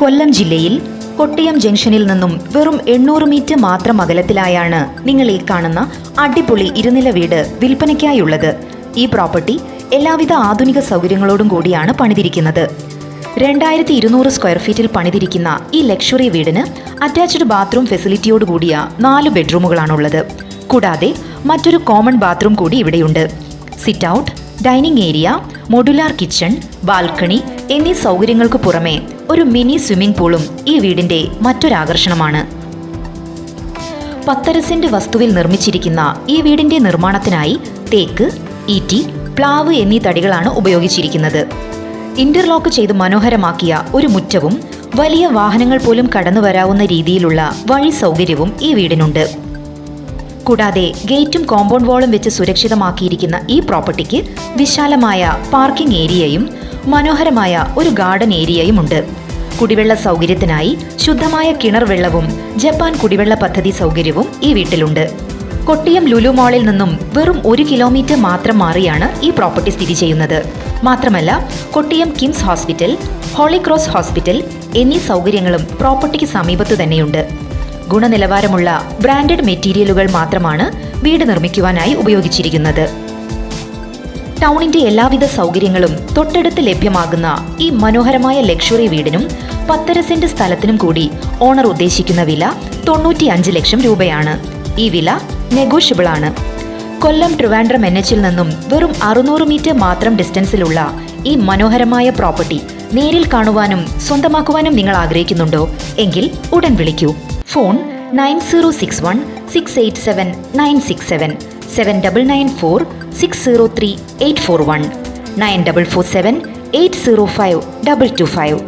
കൊല്ലം ജില്ലയിൽ കൊട്ടിയം ജംഗ്ഷനിൽ നിന്നും വെറും 800 മീറ്റർ മാത്രം അകലത്തിലായാണ് നിങ്ങൾ ഈ കാണുന്ന അടിപൊളി ഇരുനില വീട് വിൽപ്പനയ്ക്കായുള്ളത്. ഈ പ്രോപ്പർട്ടി എല്ലാവിധ ആധുനിക സൗകര്യങ്ങളോടും കൂടിയാണ് പണിതിരിക്കുന്നത്. 2200 സ്ക്വയർ ഫീറ്റിൽ പണിതിരിക്കുന്ന ഈ ലക്ഷറി വീടിന് അറ്റാച്ച്ഡ് ബാത്റൂം ഫെസിലിറ്റിയോട് കൂടിയ 4 ബെഡ്റൂമുകളാണുള്ളത്. കൂടാതെ മറ്റൊരു കോമൺ ബാത്റൂം കൂടി ഇവിടെയുണ്ട്. Sit out, dining area, modular kitchen, balcony എന്നീ സൗകര്യങ്ങൾക്ക് പുറമെ ഒരു മിനി സ്വിമ്മിംഗ് പൂളും ഈ വീടിന്റെ മറ്റൊരാകർഷണമാണ്. 10 സെന്റ് വസ്തുവിൽ നിർമ്മിച്ചിരിക്കുന്ന ഈ വീടിന്റെ നിർമ്മാണത്തിനായി തേക്ക്, ഈട്ടി, പ്ലാവ് എന്നീ തടികളാണ് ഉപയോഗിച്ചിരിക്കുന്നത്. ഇന്റർലോക്ക് ചെയ്ത് മനോഹരമാക്കിയ ഒരു മുറ്റവും വലിയ വാഹനങ്ങൾ പോലും കടന്നു വരാവുന്ന രീതിയിലുള്ള വഴി സൗകര്യവും ഈ വീടിനുണ്ട്. കൂടാതെ ഗേറ്റും കോമ്പൗണ്ട് വാളും വെച്ച് സുരക്ഷിതമാക്കിയിരിക്കുന്ന ഈ പ്രോപ്പർട്ടിക്ക് വിശാലമായ പാർക്കിംഗ് ഏരിയയും മനോഹരമായ ഒരു ഗാർഡൻ ഏരിയയും ഉണ്ട്. കുടിവെള്ള സൗകര്യത്തിനായി ശുദ്ധമായ കിണർ വെള്ളവും ജപ്പാൻ കുടിവെള്ള പദ്ധതി സൗകര്യവും ഈ വീട്ടിലുണ്ട്. കൊട്ടിയം ലുലു മാളിൽ നിന്നും വെറും 1 കിലോമീറ്റർ മാത്രം മാറിയാണ് ഈ പ്രോപ്പർട്ടി സ്ഥിതി ചെയ്യുന്നത്. മാത്രമല്ല Kottiyam KIMS hospital, Holy Cross hospital എന്നീ സൗകര്യങ്ങളും പ്രോപ്പർട്ടിക്ക് സമീപത്ത് തന്നെയുണ്ട്. ഗുണനിലവാരമുള്ള ബ്രാൻഡഡ് മെറ്റീരിയലുകൾ മാത്രമാണ് വീട് നിർമ്മിക്കുവാനായി ഉപയോഗിച്ചിരിക്കുന്നത്. ടൗണിന്റെ എല്ലാവിധ സൗകര്യങ്ങളും തൊട്ടടുത്ത് ലഭ്യമാകുന്ന ഈ മനോഹരമായ ലക്ഷറി വീടിനും 10 സെന്റ് സ്ഥലത്തിനും കൂടി ഓണർ ഉദ്ദേശിക്കുന്ന വില 95 ലക്ഷം രൂപയാണ്. ഈ വില നെഗോഷ്യബിൾ ആണ്. കൊല്ലം ട്രിവാൻഡ്രം NH-ൽ നിന്നും വെറും 600 മീറ്റർ മാത്രം ഡിസ്റ്റൻസിലുള്ള ഈ മനോഹരമായ പ്രോപ്പർട്ടി നേരിൽ കാണുവാനും സ്വന്തമാക്കുവാനും നിങ്ങൾ ആഗ്രഹിക്കുന്നുണ്ടോ? എങ്കിൽ ഉടൻ വിളിക്കൂ. ഫോൺ 9061 687 967, 7994 603 841, 9447 805 225.